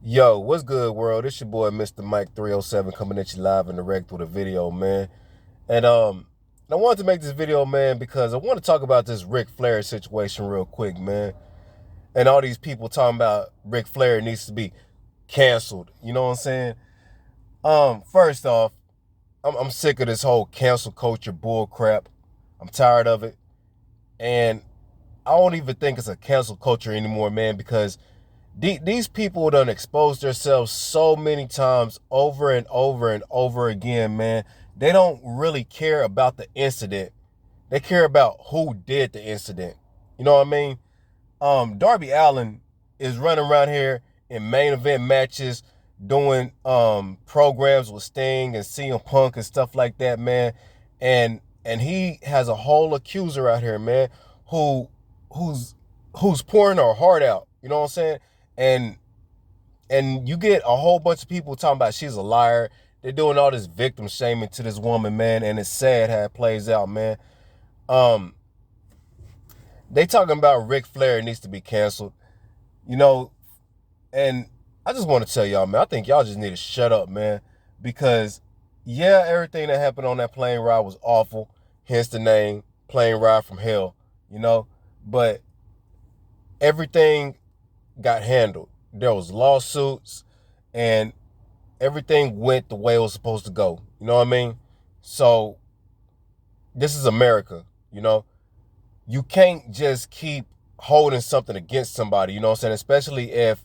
Yo, what's good, world? It's your boy, Mr. Mike 307, coming at you live and direct with a video, man. And I wanted to make this video, man, because I want to talk about this Ric Flair situation real quick, man. And all these people talking about Ric Flair needs to be canceled. You know what I'm saying? First off, I'm sick of this whole cancel culture bull crap. I'm tired of it. And I don't even think it's a cancel culture anymore, man, because these people done exposed themselves so many times over and over and over again, man. They don't really care about the incident. They care about who did the incident. You know what I mean? Darby Allin is running around here in main event matches, doing programs with Sting and CM Punk and stuff like that, man. And he has a whole accuser out here, man, who who's who's pouring her heart out. You know what I'm saying? And and you get a whole bunch of people talking about she's a liar. They're doing all this victim shaming to this woman, man, and it's sad how it plays out, man. Um, they talking about Ric Flair needs to be canceled, you know, and I just want to tell y'all, man, I think y'all just need to shut up, man, because yeah, everything that happened on that plane ride was awful, hence the name Plane Ride from Hell, you know, but everything got handled. There was lawsuits and everything went the way it was supposed to go. You know what I mean? So this is America, you know. You can't just keep holding something against somebody, you know what I'm saying? Especially if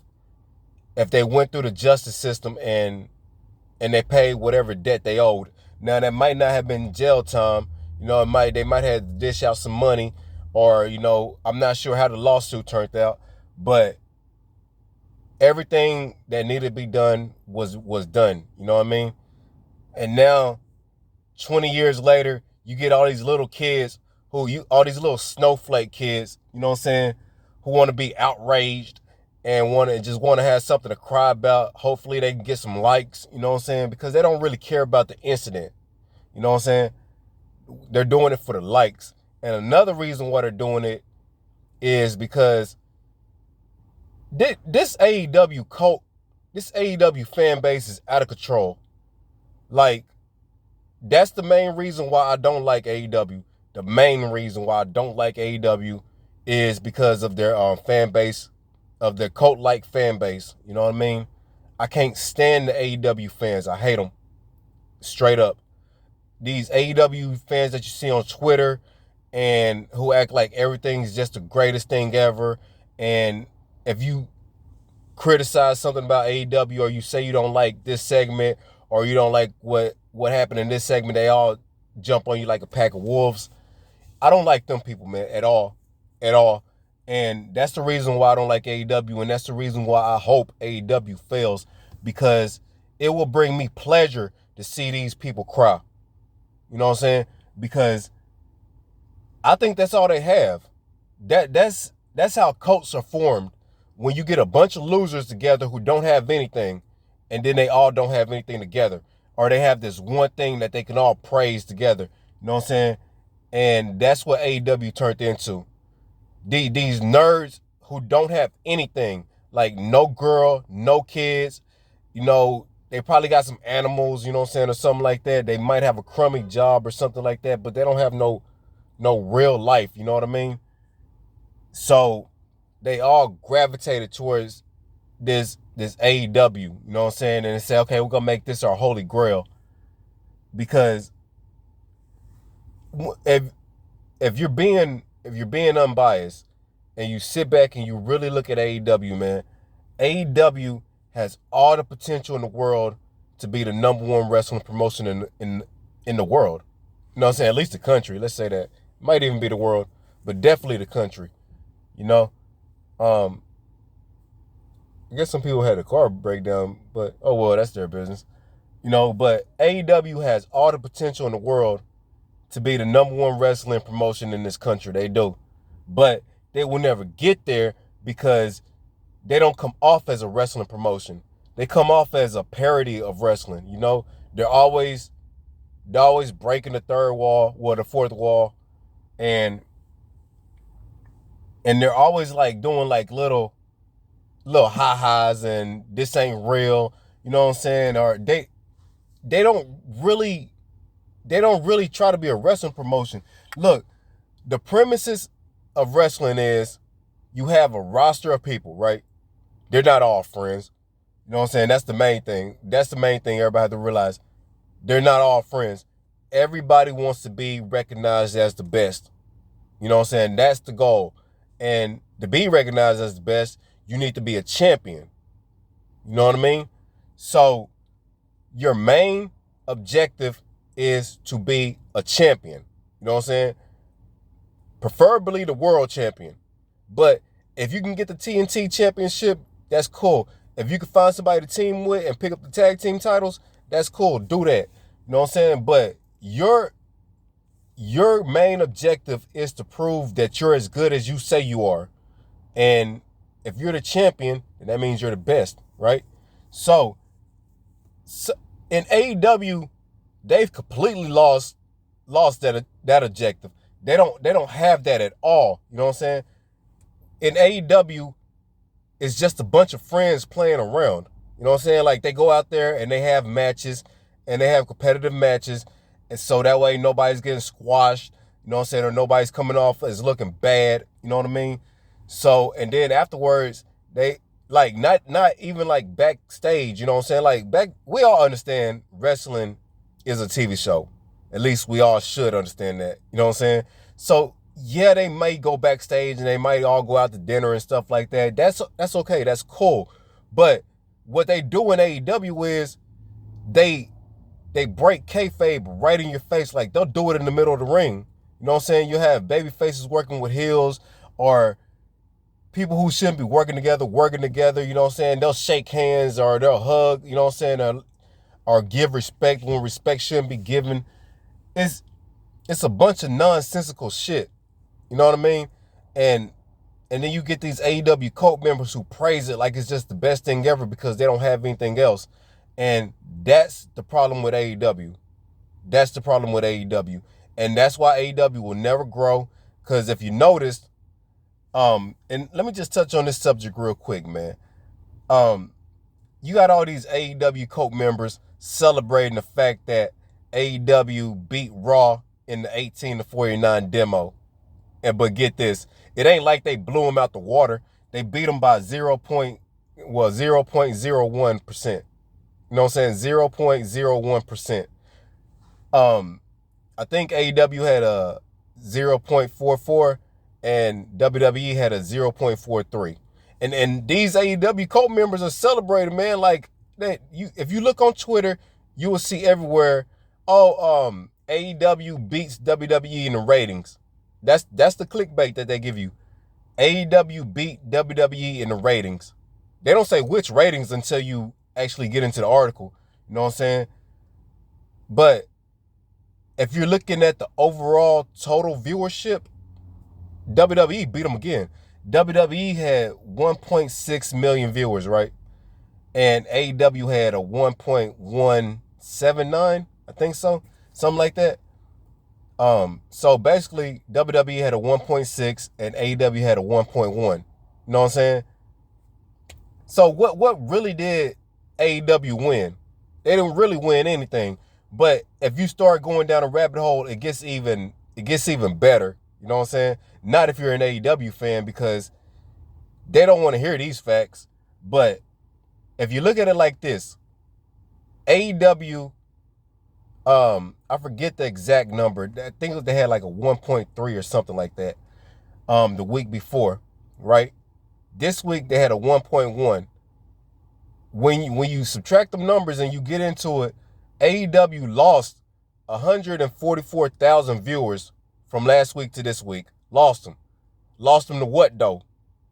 they went through the justice system and they paid whatever debt they owed. Now that might not have been jail time, you know, they might have to dish out some money, or, you know, I'm not sure how the lawsuit turned out, but everything that needed to be done was done. You know what I mean? And now, 20 years later, you get all these little kids all these little snowflake kids, you know what I'm saying, who want to be outraged and want to have something to cry about. Hopefully they can get some likes, you know what I'm saying, because they don't really care about the incident. You know what I'm saying? They're doing it for the likes. And another reason why they're doing it is because this AEW cult, this AEW fan base is out of control. Like, that's the main reason why I don't like AEW. The main reason why I don't like AEW is because of their fan base, of their cult-like fan base. You know what I mean? I can't stand the AEW fans. I hate them straight up. These AEW fans that you see on Twitter and who act like everything's just the greatest thing ever. And if you criticize something about AEW, or you say you don't like this segment, or you don't like what happened in this segment, they all jump on you like a pack of wolves. I don't like them people, man, at all. At all. And that's the reason why I don't like AEW, and that's the reason why I hope AEW fails, because it will bring me pleasure to see these people cry. You know what I'm saying? Because I think that's all they have. That's how cults are formed. When you get a bunch of losers together who don't have anything, and then they all don't have anything together, or they have this one thing that they can all praise together. You know what I'm saying? And that's what AEW turned into. These nerds who don't have anything, like no girl, no kids, you know, they probably got some animals, you know what I'm saying, or something like that. They might have a crummy job or something like that, but they don't have no real life, you know what I mean? So they all gravitated towards this AEW, you know what I'm saying? And they say, okay, we're gonna make this our holy grail. Because if if you're being unbiased and you sit back and you really look at AEW, man, AEW has all the potential in the world to be the number one wrestling promotion in the world. You know what I'm saying? At least the country. Let's say that. Might even be the world, but definitely the country. You know? Um, I guess some people had a car breakdown, but oh well, that's their business. You know, but AEW has all the potential in the world to be the number one wrestling promotion in this country. They do. But they will never get there because they don't come off as a wrestling promotion. They come off as a parody of wrestling. You know, they're always breaking the third wall, well, the fourth wall, and they're always like doing like little ha-has and this ain't real, you know what I'm saying? Or they don't really try to be a wrestling promotion. Look, the premises of wrestling is you have a roster of people, right? They're not all friends. You know what I'm saying? That's the main thing. That's the main thing everybody has to realize. They're not all friends. Everybody wants to be recognized as the best. You know what I'm saying? That's the goal. And to be recognized as the best, you need to be a champion. You know what I mean? So your main objective is to be a champion. You know what I'm saying? Preferably the world champion. But if you can get the TNT championship, that's cool. If you can find somebody to team with and pick up the tag team titles, that's cool. Do that. You know what I'm saying? But your main objective is to prove that you're as good as you say you are. And if you're the champion, then that means you're the best, right? So in AEW, they've completely lost that objective. They don't have that at all. You know what I'm saying? In AEW, it's just a bunch of friends playing around. You know what I'm saying? Like, they go out there and they have matches and they have competitive matches. And so that way nobody's getting squashed, you know what I'm saying? Or nobody's coming off as looking bad, you know what I mean? So, and then afterwards, they, like, not even like backstage, you know what I'm saying? Like, we all understand wrestling is a TV show. At least we all should understand that, you know what I'm saying? So, yeah, they may go backstage and they might all go out to dinner and stuff like that. That's okay. That's cool. But what they do in AEW is they break kayfabe right in your face. Like, they'll do it in the middle of the ring. You know what I'm saying? You have baby faces working with heels, or people who shouldn't be working together. You know what I'm saying? They'll shake hands or they'll hug, you know what I'm saying? Or give respect when respect shouldn't be given. It's a bunch of nonsensical shit. You know what I mean? And then you get these AEW Cult members who praise it like it's just the best thing ever because they don't have anything else. And that's the problem with AEW. That's the problem with AEW. And that's why AEW will never grow. Because if you noticed, and let me just touch on this subject real quick, man. You got all these AEW Cult members celebrating the fact that AEW beat Raw in the 18-49 demo. But get this, it ain't like they blew them out the water. They beat them by 0.01%. You know what I'm saying? 0.01%. I think AEW had a 0.44 and WWE had a 0.43. And these AEW Cult members are celebrating, man. Like, that, if you look on Twitter, you will see everywhere, AEW beats WWE in the ratings. That's the clickbait that they give you. AEW beat WWE in the ratings. They don't say which ratings until you actually get into the article. You know what I'm saying? But if you're looking at the overall total viewership, WWE beat them again. WWE had 1.6 million viewers, right? And AEW had a 1.179, I think so. Something like that. So basically, WWE had a 1.6 and AEW had a 1.1. You know what I'm saying? So what really did AEW win? They didn't really win anything. But if you start going down a rabbit hole, it gets even better. You know what I'm saying? Not if you're an AEW fan, because they don't want to hear these facts. But if you look at it like this, AEW, I forget the exact number. I think they had like a 1.3 or something like that the week before, right? This week they had a 1.1. When you subtract the numbers and you get into it, AEW lost 144,000 viewers from last week to this week. Lost them. Lost them to what, though?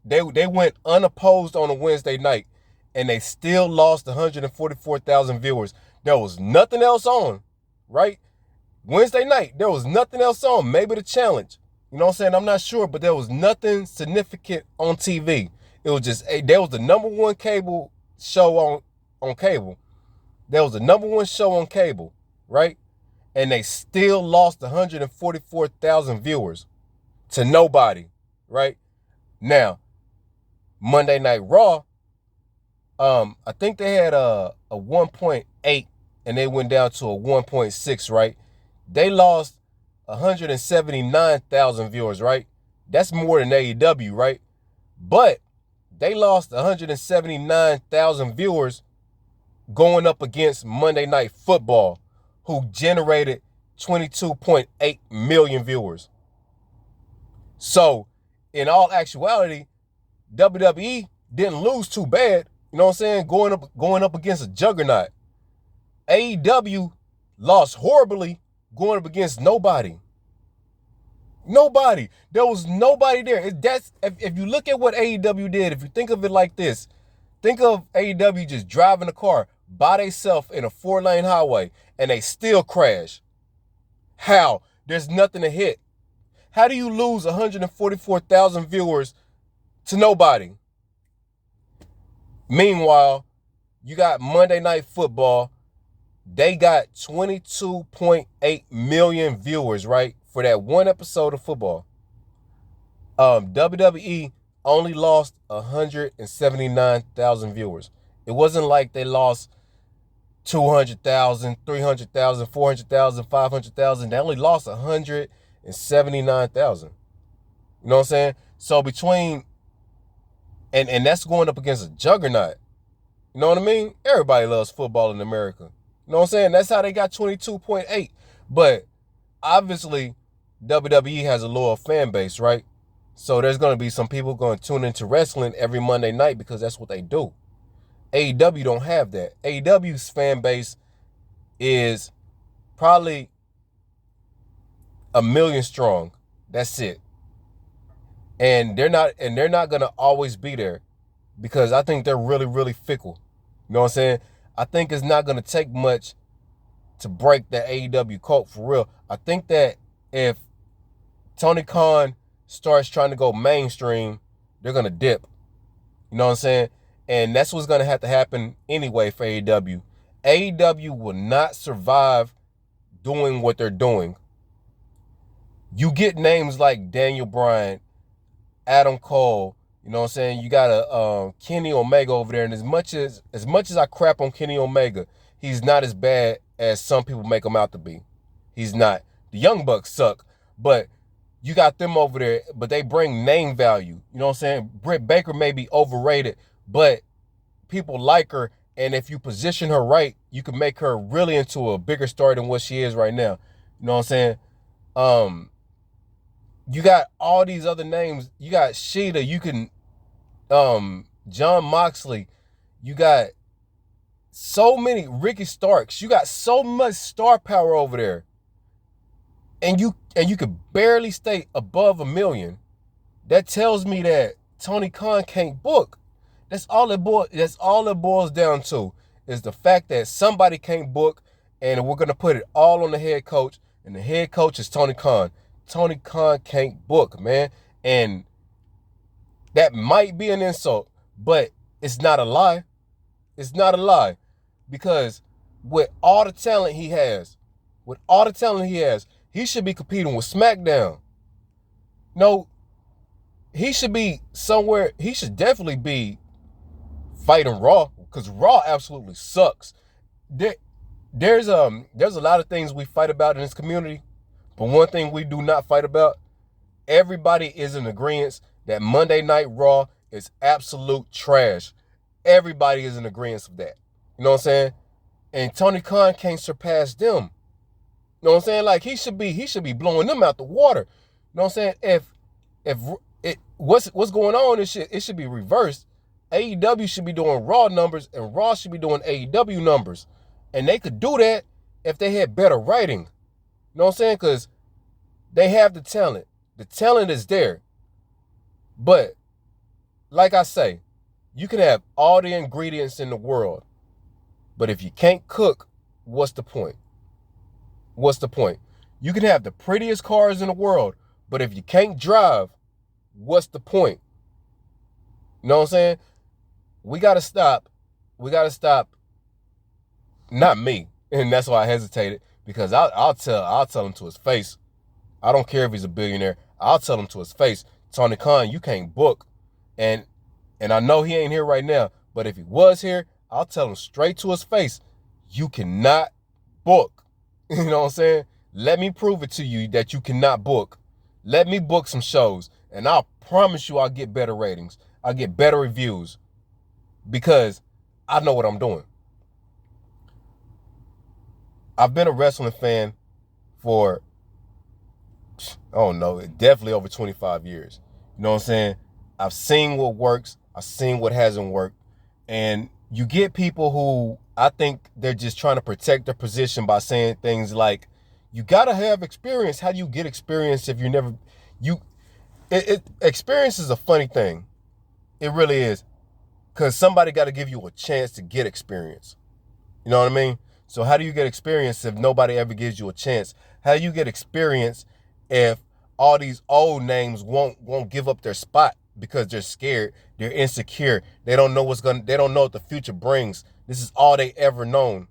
They went unopposed on a Wednesday night, and they still lost 144,000 viewers. There was nothing else on, right? Wednesday night, there was nothing else on. Maybe the challenge. You know what I'm saying? I'm not sure, but there was nothing significant on TV. It was just, there was the number one cable show on cable. There was the number one show on cable, right? And they still lost 144,000 viewers to nobody, right? Now, Monday Night Raw, I think they had a 1.8 and they went down to a 1.6, right? They lost 179,000 viewers, right? That's more than AEW, right? But they lost 179,000 viewers going up against Monday Night Football, who generated 22.8 million viewers. So, in all actuality, WWE didn't lose too bad. You know what I'm saying? Going up against a juggernaut. AEW lost horribly going up against nobody. Nobody. There was nobody there. If you look at what AEW did, if you think of it like this, think of AEW just driving a car by themselves in a 4-lane highway and they still crash. How? There's nothing to hit. How do you lose 144,000 viewers to nobody? Meanwhile, you got Monday Night Football. They got 22.8 million viewers, right, for that one episode of football. WWE only lost 179,000 viewers. It wasn't like they lost 200,000, 300,000, 400,000, 500,000. They only lost 179,000. You know what I'm saying? So between, and that's going up against a juggernaut. You know what I mean? Everybody loves football in America. You know what I'm saying? That's how they got 22.8. But obviously, WWE has a loyal fan base, right? So there's going to be some people going to tune into wrestling every Monday night because that's what they do. AEW don't have that. AEW's fan base is probably 1 million strong. That's it. And they're not going to always be there because I think they're really, really fickle. You know what I'm saying? I think it's not going to take much to break the AEW cult for real. I think that if Tony Khan starts trying to go mainstream, they're going to dip. You know what I'm saying? And that's what's going to have to happen anyway for AEW. AEW will not survive doing what they're doing. You get names like Daniel Bryan, Adam Cole, you know what I'm saying? You got a Kenny Omega over there, and as much as I crap on Kenny Omega, he's not as bad as some people make him out to be. He's not. The Young Bucks suck, but you got them over there, but they bring name value. You know what I'm saying? Britt Baker may be overrated, but people like her, and if you position her right, you can make her really into a bigger star than what she is right now. You know what I'm saying? You got all these other names. You got Sheeta. You can, John Moxley. You got so many Ricky Starks. You got so much star power over there, and you could barely stay above 1 million. That tells me that Tony Khan can't book. That's all it boils down to is the fact that somebody can't book, and we're gonna put it all on the head coach, and the head coach is Tony Khan. Tony Khan can't book, man. And that might be an insult, but it's not a lie. It's not a lie. Because with all the talent he has, he should be competing with SmackDown. No, he should be somewhere. He should definitely be fighting Raw, because Raw absolutely sucks. There's a lot of things we fight about in this community, but one thing we do not fight about, everybody is in agreement that Monday Night Raw is absolute trash. Everybody is in agreement with that. You know what I'm saying? And Tony Khan can't surpass them. You know what I'm saying? Like he should be blowing them out the water. You know what I'm saying? If what's going on, it should be reversed. AEW should be doing Raw numbers and Raw should be doing AEW numbers. And they could do that if they had better writing. You know what I'm saying? Because they have the talent. The talent is there. But, like I say, you can have all the ingredients in the world. But if you can't cook, what's the point? What's the point? You can have the prettiest cars in the world, but if you can't drive, what's the point? You know what I'm saying? We got to stop. Not me. And that's why I hesitated, because I'll tell him to his face. I don't care if he's a billionaire. I'll tell him to his face, Tony Khan, you can't book. And I know he ain't here right now, But if he was here, I'll tell him straight to his face, you cannot book. You know what I'm saying? Let me prove it to you that you cannot book. Let me book some shows, and I'll promise you I'll get better ratings. I'll get better reviews because I know what I'm doing. I've been a wrestling fan for, I don't know, definitely over 25 years. You know what I'm saying? I've seen what works. I've seen what hasn't worked. And you get people who I think they're just trying to protect their position by saying things like, you got to have experience. How do you get experience if you never, experience is a funny thing. It really is. Because somebody got to give you a chance to get experience. You know what I mean? So how do you get experience if nobody ever gives you a chance? How do you get experience if all these old names won't give up their spot because they're scared, they're insecure, they don't know what the future brings. This is all they ever known.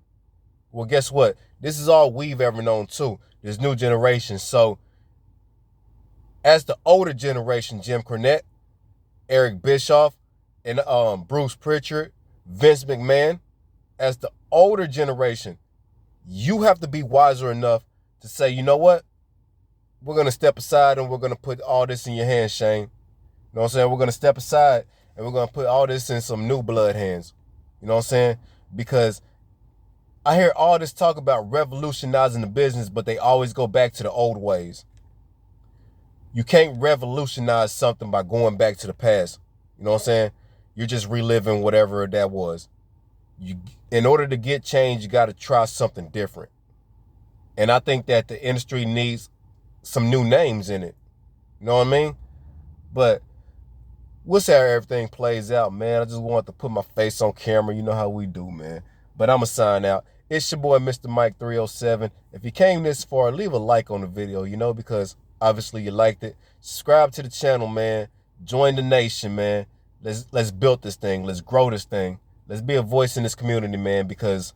Well, guess what? This is all we've ever known too. This new generation. So as the older generation, Jim Cornette, Eric Bischoff, and Bruce Pritchard, Vince McMahon, as the older generation, you have to be wiser enough to say, you know what? We're going to step aside and we're going to put all this in your hands, Shane. You know what I'm saying? We're going to step aside and we're going to put all this in some new blood hands. You know what I'm saying? Because I hear all this talk about revolutionizing the business, but they always go back to the old ways. You can't revolutionize something by going back to the past. You know what I'm saying? You're just reliving whatever that was. In order to get change, you got to try something different. And I think that the industry needs some new names in it. You know what I mean? But we'll see how everything plays out, man. I just wanted to put my face on camera. You know how we do, man. But I'm going to sign out. It's your boy, Mr. Mike 307. If you came this far, leave a like on the video, because obviously you liked it. Subscribe to the channel, man. Join the nation, man. Let's build this thing. Let's grow this thing. Let's be a voice in this community, man, because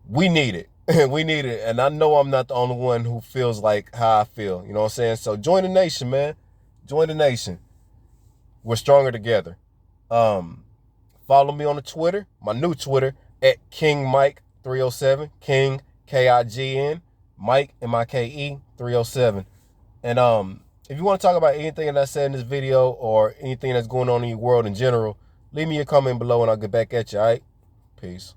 we need it. We need it. And I know I'm not the only one who feels like how I feel. You know what I'm saying? So join the nation, man. Join the nation. We're stronger together. Follow me on the Twitter, my new Twitter, at King Mike 307. King, K-I-G-N, Mike, M-I-K-E 307. And if you want to talk about anything that I said in this video or anything that's going on in your world in general, leave me a comment below and I'll get back at you, all right? Peace.